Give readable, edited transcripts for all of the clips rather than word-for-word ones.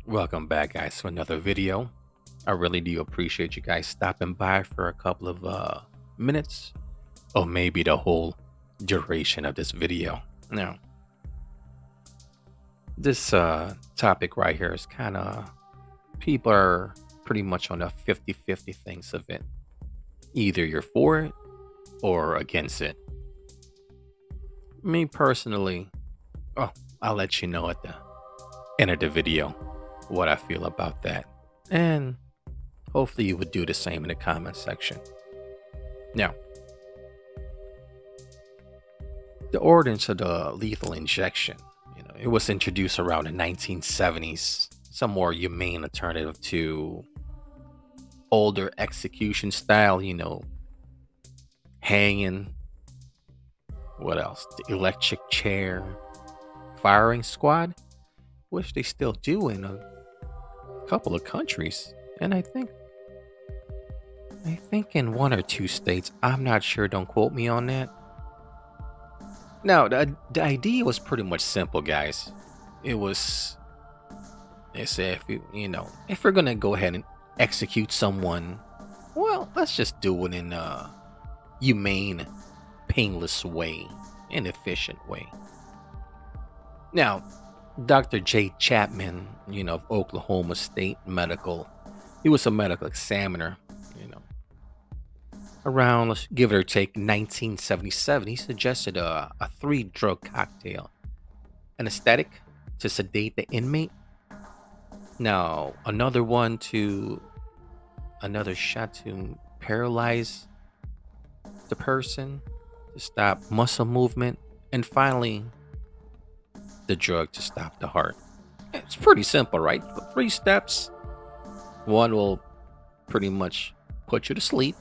Welcome back, guys, to another video. I really do appreciate you guys stopping by for a couple of minutes, or maybe the whole duration of this video. Now, this topic right here is kind of people are pretty much on a 50-50 things of it. Either you're for it or against it. Me personally, oh, I'll let you know at the end of the video what I feel about that. And hopefully you would do the same in the comment section. Now, the ordinance of the lethal injection, it was introduced around the 1970s, some more humane alternative to older execution style, hanging, what else? The electric chair, firing squad, which they still do in a couple of countries. And I think in one or two states, I'm not sure, don't quote me on that. Now, the idea was pretty much simple, guys. It was, they say, if we're gonna go ahead and execute someone, well, let's just do it in a humane, painless way, an efficient way. Now, Dr. J. Chapman, of Oklahoma State Medical, he was a medical examiner, you know, around, let's give it or take 1977. He suggested a three drug cocktail: anesthetic to sedate the inmate. Now, another shot to paralyze the person, to stop muscle movement, and finally, the drug to stop the heart. It's pretty simple, right? Three steps. One will pretty much put you to sleep.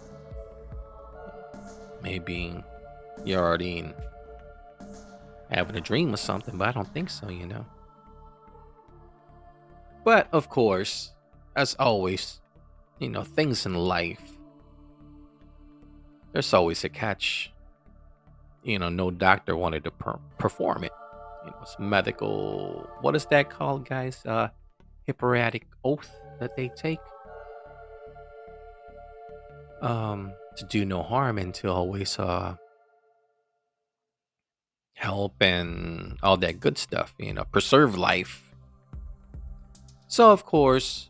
Maybe you're already having a dream or something, but I don't think so. But of course, as always, things in life, there's always a catch. No doctor wanted to perform it. It's medical. What is that called, guys? Hippocratic oath that they take. To do no harm and to always help and all that good stuff. Preserve life. So of course,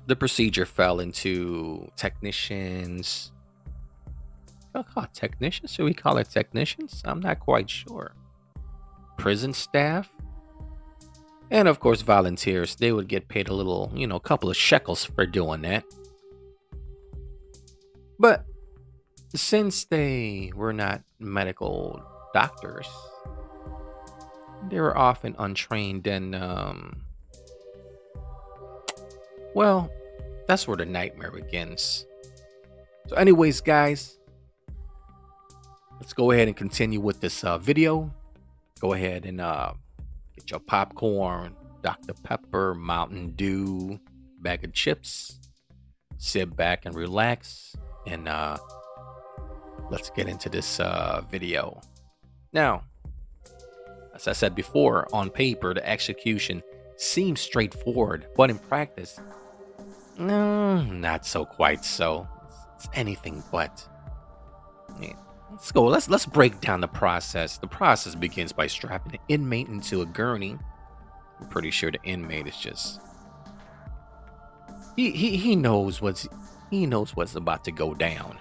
the procedure fell into technicians. I'll call it technicians. Should we call it technicians? I'm not quite sure. Prison staff, and of course volunteers. They would get paid a little, a couple of shekels for doing that. But since they were not medical doctors, they were often untrained, and well, that's where the nightmare begins. So, anyways, guys, let's go ahead and continue with this video. Go ahead and get your popcorn, Dr. Pepper, Mountain Dew, bag of chips. Sit back and relax, and let's get into this video. Now, as I said before, on paper, the execution seems straightforward, but in practice, no, not so quite so. It's anything but. Yeah. Let's go. Let's break down the process. The process begins by strapping the inmate into a gurney. I'm pretty sure the inmate is just he knows what's about to go down.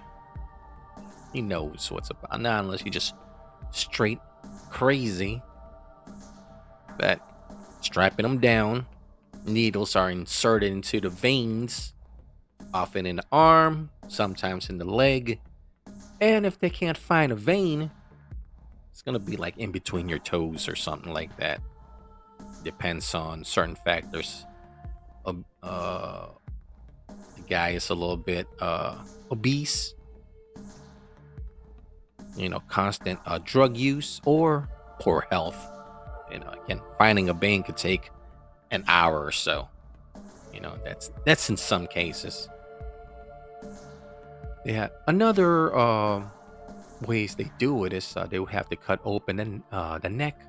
He knows what's about. Not unless he just straight crazy. But strapping him down, needles are inserted into the veins, often in the arm, sometimes in the leg. And if they can't find a vein, it's going to be like in between your toes or something like that. Depends on certain factors. The guy is a little bit obese, constant drug use or poor health. Again, finding a vein could take an hour or so. That's in some cases. Yeah, another ways they do it is they would have to cut open the neck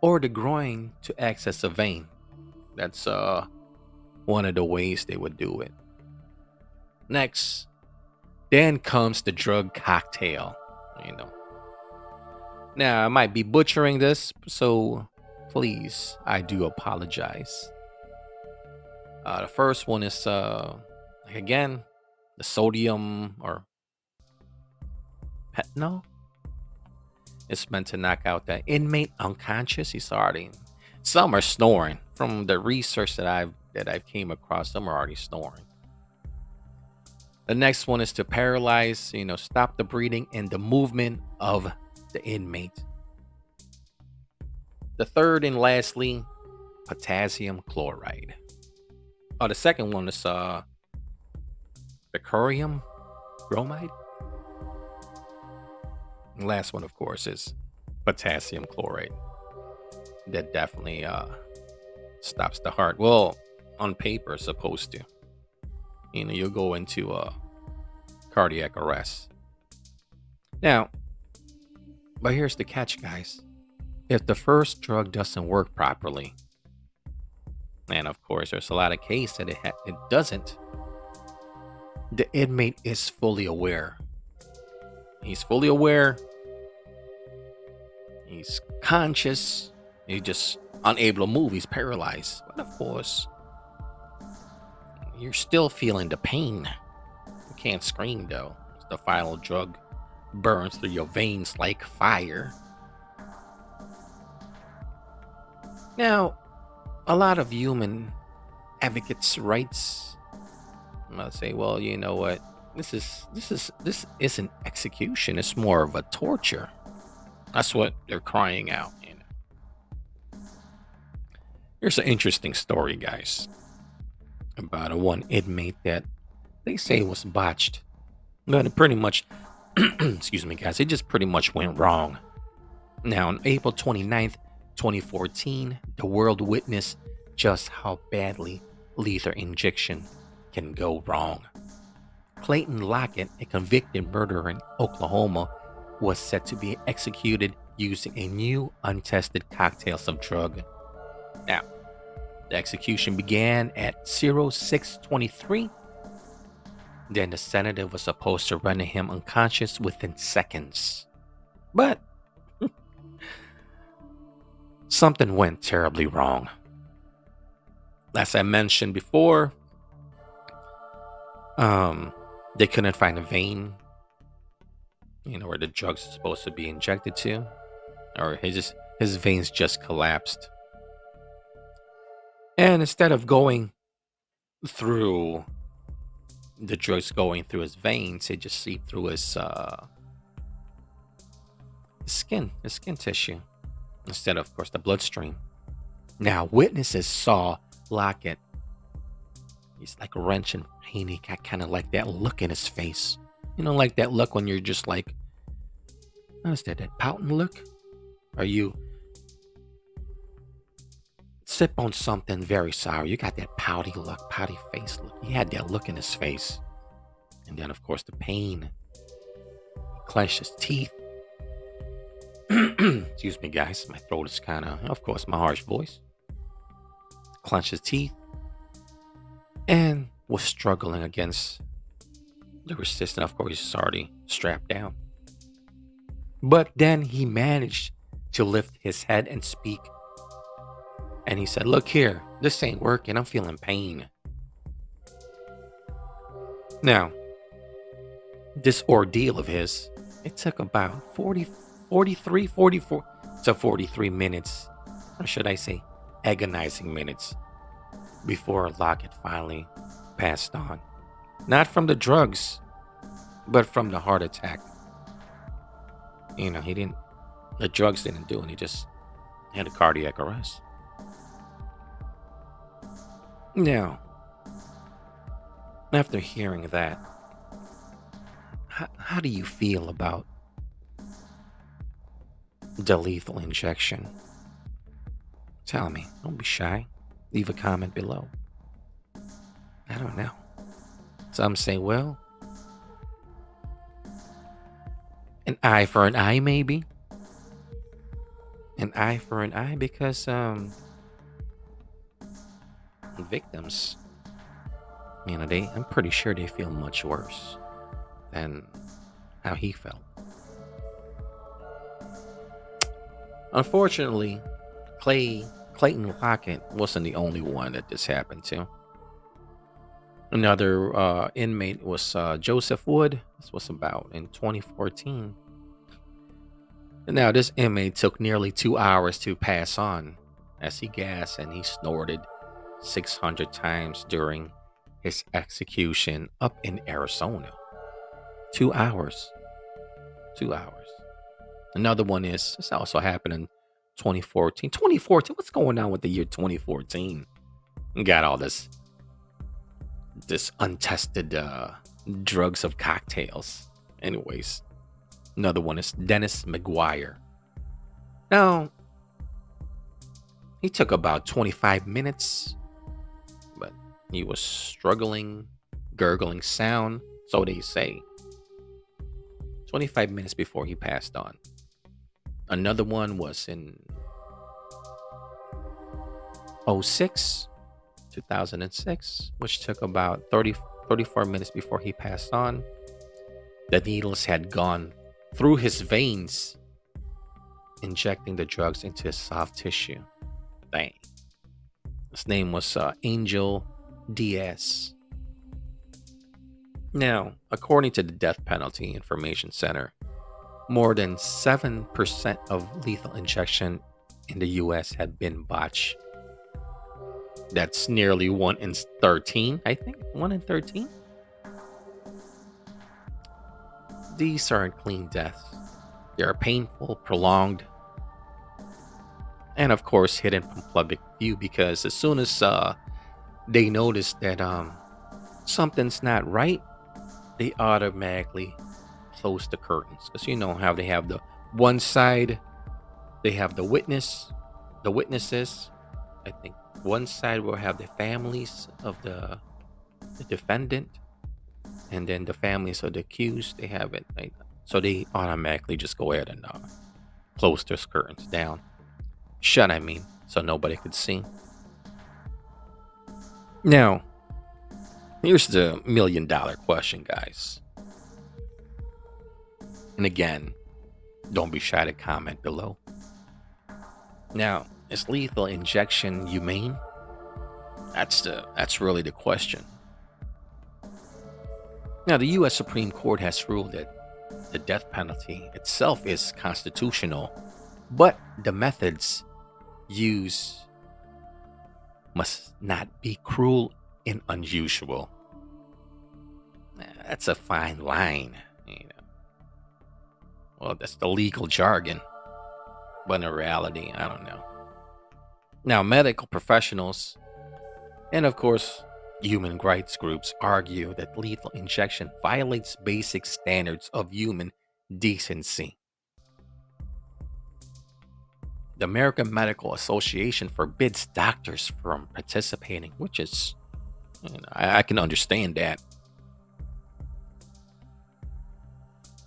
or the groin to access a vein. That's one of the ways they would do it. Next, then comes the drug cocktail. You know, now I might be butchering this, so please, I do apologize. The first one is again the sodium or Petno is meant to knock out that inmate unconscious. He's already. Some are snoring. From the research that I've came across, some are already snoring. The next one is to paralyze, stop the breathing and the movement of the inmate. The third and lastly, potassium chloride. Oh, the second one is barium bromide. And last one, of course, is potassium chloride. That definitely stops the heart. Well, on paper, it's supposed to. You'll go into cardiac arrest. Now, but here's the catch, guys. If the first drug doesn't work properly, and of course, there's a lot of cases that it doesn't, the inmate is fully aware. He's fully aware. He's conscious. He's just unable to move. He's paralyzed. But of course, you're still feeling the pain. You can't scream though. The final drug burns through your veins like fire. Now, a lot of human advocates' rights say, well, you know what? This isn't execution. It's more of a torture. That's what they're crying out. Here's an interesting story, guys, about a one inmate that they say was botched. But it pretty much, excuse me, guys, it just pretty much went wrong. Now, on April 29th, 2014, the world witnessed just how badly lethal injection can go wrong. Clayton Lockett, a convicted murderer in Oklahoma, was set to be executed using a new untested cocktails of drug. Now, the execution began at 0623. Then the sedative was supposed to render him unconscious within seconds. But something went terribly wrong. As I mentioned before, they couldn't find a vein, where the drugs are supposed to be injected to, or his veins just collapsed. And instead of going through the drugs going through his veins, it just seeped through his skin tissue, instead of course, the bloodstream. Now, witnesses saw Lockett. He's like wrenching pain. He got kind of like that look in his face. Like that look when you're just like, what is that pouting look? Are you sip on something very sour? You got that pouty look, pouty face look. He had that look in his face. And then, of course, the pain. He clenched his teeth. Excuse me, guys. My throat is kind of course, my harsh voice. Clenched his teeth. And was struggling against the resistance. Of course, he's already strapped down. But then he managed to lift his head and speak. And he said, look here, this ain't working. I'm feeling pain. Now, this ordeal of his, it took about 44 to 43 minutes, or should I say, agonizing minutes, before Lockett finally passed on. Not from the drugs, but from the heart attack. The drugs didn't do it. He just had a cardiac arrest. Now, after hearing that, how do you feel about the lethal injection? Tell me. Don't be shy. Leave a comment below. I don't know. Some say, well, an eye for an eye, maybe. An eye for an eye because victims I'm pretty sure they feel much worse than how he felt. Unfortunately, Clayton Lockett wasn't the only one that this happened to. Another inmate was Joseph Wood. This was about in 2014. And now, this inmate took nearly 2 hours to pass on as he gasped and he snorted 600 times during his execution up in Arizona. 2 hours. 2 hours. Another one is, this also happened in 2014. 2014, what's going on with the year 2014? You got all this untested drugs of cocktails. Anyways, another one is Dennis McGuire. Now, he took about 25 minutes, but he was struggling, gurgling sound, so they say. 25 minutes before he passed on. Another one was in 06, 2006, which took about 34 minutes before he passed on. The needles had gone through his veins, injecting the drugs into his soft tissue. Dang. His name was Angel Diaz. Now, according to the Death Penalty Information Center, more than 7% of lethal injection in the US had been botched. That's nearly 1 in 13, I think. 1 in 13? These aren't clean deaths. They are painful, prolonged, and of course hidden from public view, because as soon as they notice that something's not right, they automatically close the curtains. Because you know how they have the one side, they have the witnesses. I think one side will have the families of the defendant, and then the families of the accused, they have it. Right? So they automatically just go ahead and close those curtains down. Shut, I mean, so nobody could see. Now, here's the $1,000,000 question, guys. And again, don't be shy to comment below. Now, is lethal injection humane? That's really the question. Now, the US Supreme Court has ruled that the death penalty itself is constitutional, but the methods used must not be cruel and unusual. That's a fine line, you know. Well, that's the legal jargon, but in reality, I don't know. Now, medical professionals and, of course, human rights groups argue that lethal injection violates basic standards of human decency. The American Medical Association forbids doctors from participating, which is, I can understand that.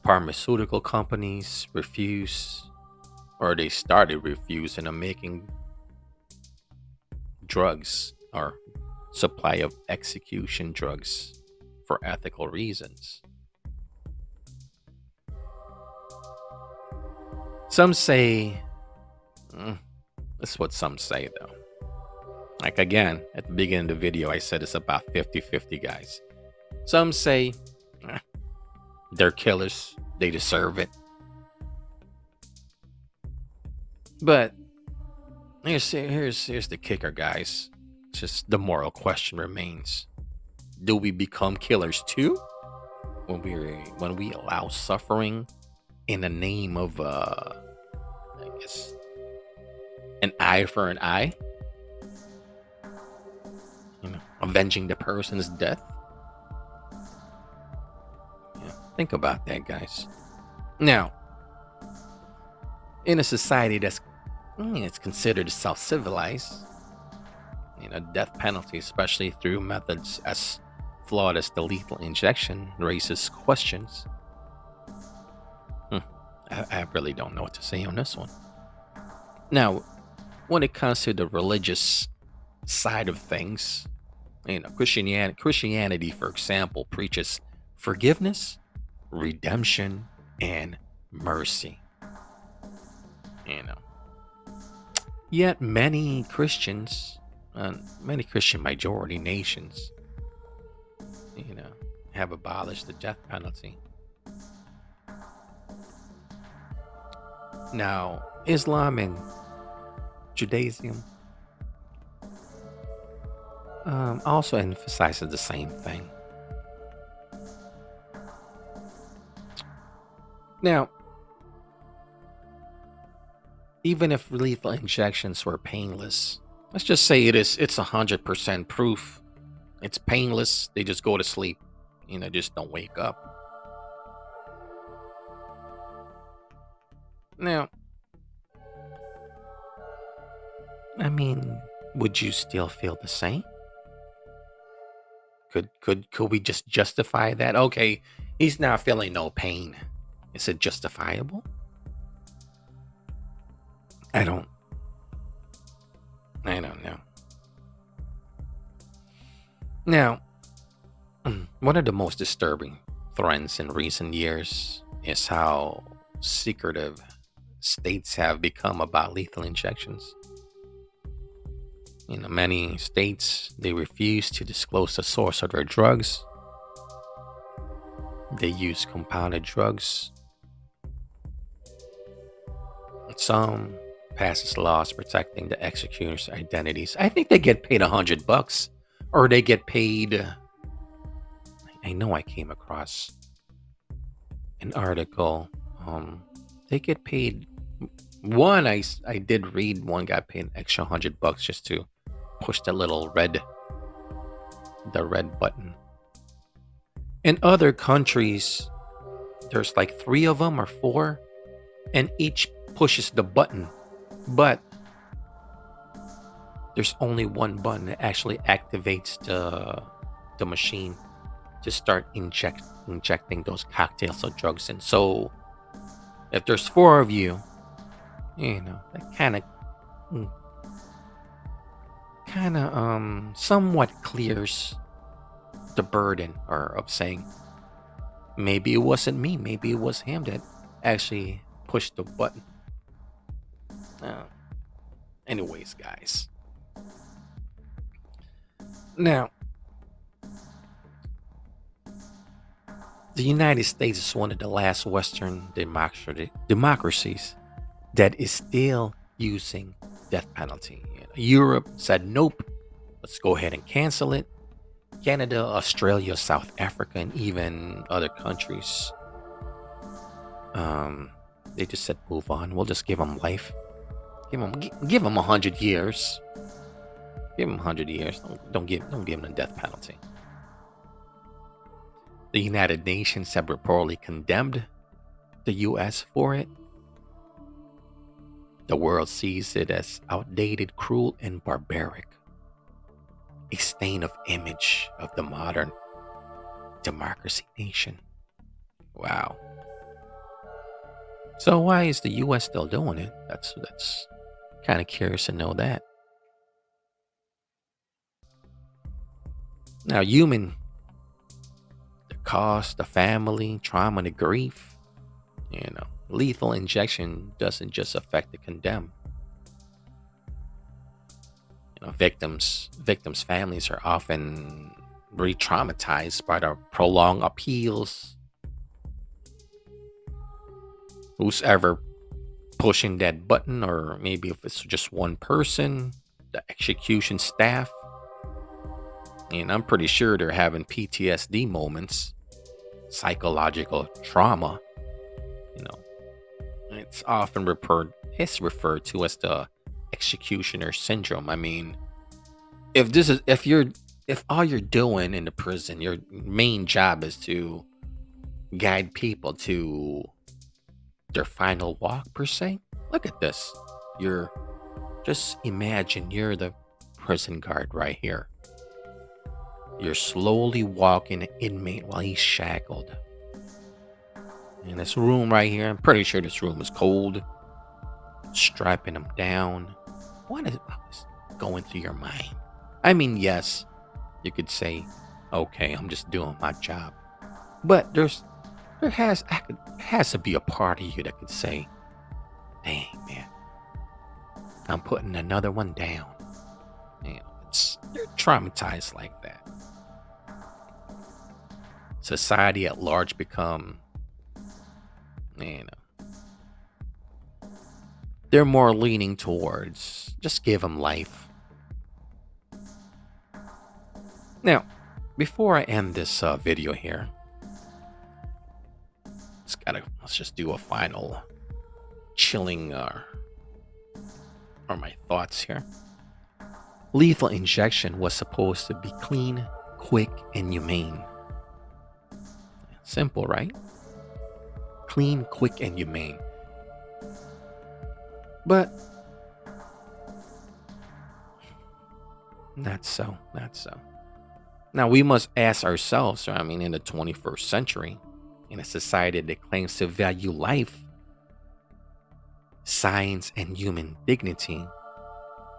Pharmaceutical companies refuse, or they started refusing, on making drugs or supply of execution drugs for ethical reasons. Some say, this is what some say though. Like again, at the beginning of the video, I said it's about 50-50, guys. Some say they're killers, they deserve it. But here's the kicker, guys. Just the moral question remains: do we become killers too when we allow suffering in the name of I guess an eye for an eye? Avenging the person's death. Yeah, think about that, guys. Now, in a society that's it's considered self-civilized, death penalty, especially through methods as flawed as the lethal injection, raises questions. I really don't know what to say on this one. Now, when it comes to the religious side of things, Christianity, for example, preaches forgiveness, redemption, and mercy. You know, yet many Christian majority nations, you know, have abolished the death penalty. Now, Islam and Judaism also emphasizes the same thing. Now, even if lethal injections were painless, let's just say it's 100% proof. It's painless. They just go to sleep. Just don't wake up. Now, I mean, would you still feel the same? Could we just justify that? Okay, he's not feeling no pain. Is it justifiable? I don't I don't know. Now, one of the most disturbing trends in recent years is how secretive states have become about lethal injections. Many states they refuse to disclose the source of their drugs. They use compounded drugs. Some passes laws protecting the executioner's identities. I think they get paid $100, or they get paid. I know I came across an article. They get paid. I did read one got paid an extra $100 just to push the red button. In other countries, there's like three of them or four, and each pushes the button, but there's only one button that actually activates the machine to start injecting those cocktails of drugs in. So if there's four of you, that kind of somewhat clears the burden or of saying maybe it wasn't me, maybe it was him that actually pushed the button. uh, Anyways, guys, now the United States is one of the last Western democracies that is still using death penalty. Europe said nope, let's go ahead and cancel it. Canada, Australia, South Africa, and even other countries, um, they just said move on. We'll just give them life. Give them 100 years. Give them 100 years. Don't give them the death penalty. The United Nations have reportedly condemned the U.S. for it. The world sees it as outdated, cruel, and barbaric, a stain of image of the modern democracy nation. Wow. So why is the U.S. still doing it? That's kind of curious to know that. Now, the cost, the family, trauma, the grief. Lethal injection doesn't just affect the condemned. Victims' families are often re-traumatized by the prolonged appeals. Who's ever pushing that button, or maybe if it's just one person, the execution staff, and I'm pretty sure they're having PTSD moments, psychological trauma. You know, it's referred to as the executioner syndrome. I mean, if all you're doing in the prison, your main job is to guide people to their final walk per se. Look at this. Just imagine you're the prison guard right here. You're slowly walking an inmate while he's shackled. In this room right here, I'm pretty sure this room is cold. Strapping him down. What is going through your mind? I mean, yes, you could say, okay, I'm just doing my job. But there has to be a part of you that could say, dang man, I'm putting another one down. You're traumatized like that. Society at large become, you know, they're more leaning towards just give them life. Now, before I end this video here, let's just do a final chilling or my thoughts here. Lethal injection was supposed to be clean, quick, and humane. Simple, right? Clean, quick, and humane. But not so, not so. Now we must ask ourselves, I mean, in the 21st century, in a society that claims to value life, science, and human dignity,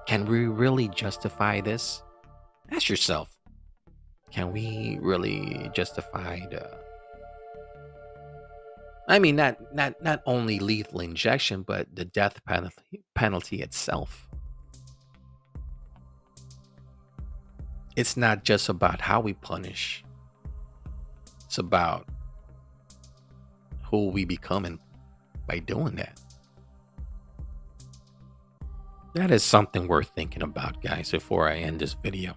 can we really justify this? Ask yourself, can we really justify not only lethal injection, but the death penalty itself? It's not just about how we punish. It's about who we becoming by doing that. That is something worth thinking about, guys, before I end this video.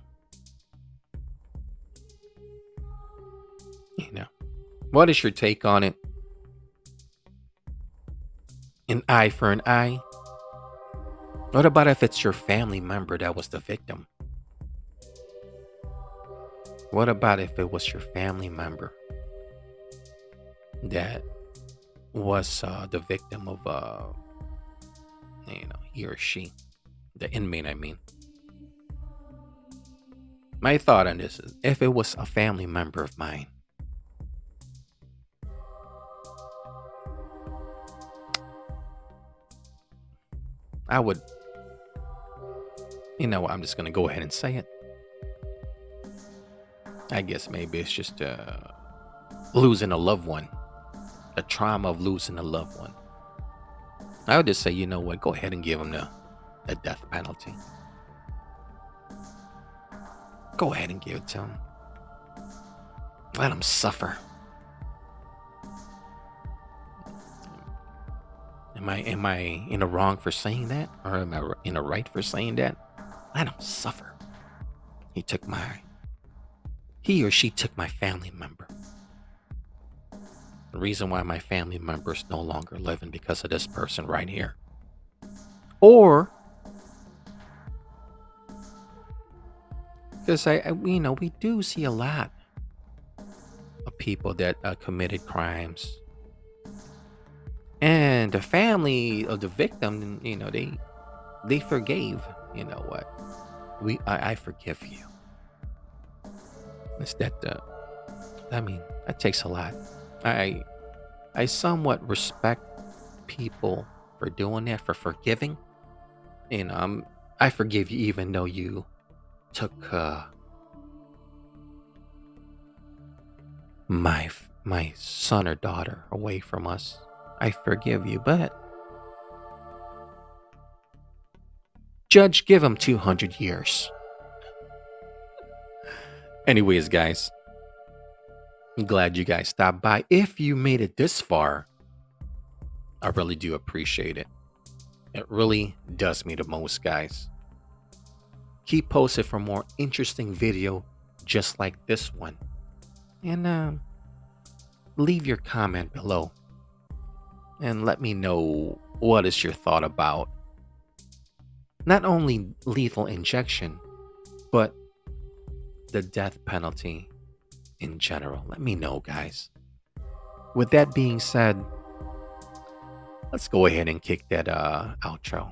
You know, what is your take on it? An eye for an eye? What about if it's your family member that was the victim? What about if it was your family member that was the victim of, he or she, the inmate, I mean? My thought on this is if it was a family member of mine, I would, I'm just going to go ahead and say it. I guess maybe it's just losing a loved one, the trauma of losing a loved one. I would just say, you know what, go ahead and give him the death penalty. Go ahead and give it to him. Let him suffer. Am I in the wrong for saying that? Or am I in the right for saying that? Let him suffer. He or she took my family member. The reason why my family member is no longer living because of this person right here. Or because we do see a lot of people that committed crimes, and the family of the victim, they forgave. You know what? I forgive you. It's that. That takes a lot. I somewhat respect people for doing that, for forgiving. I forgive you even though you took my son or daughter away from us. I forgive you, but judge, give him 200 years. Anyways, guys, I'm glad you guys stopped by. If you made it this far, I really do appreciate it. It really does me the most, guys. Keep posted for more interesting video just like this one. And leave your comment below. And let me know what is your thought about not only lethal injection, but the death penalty in general. Let me know, guys. With that being said, let's go ahead and kick that outro.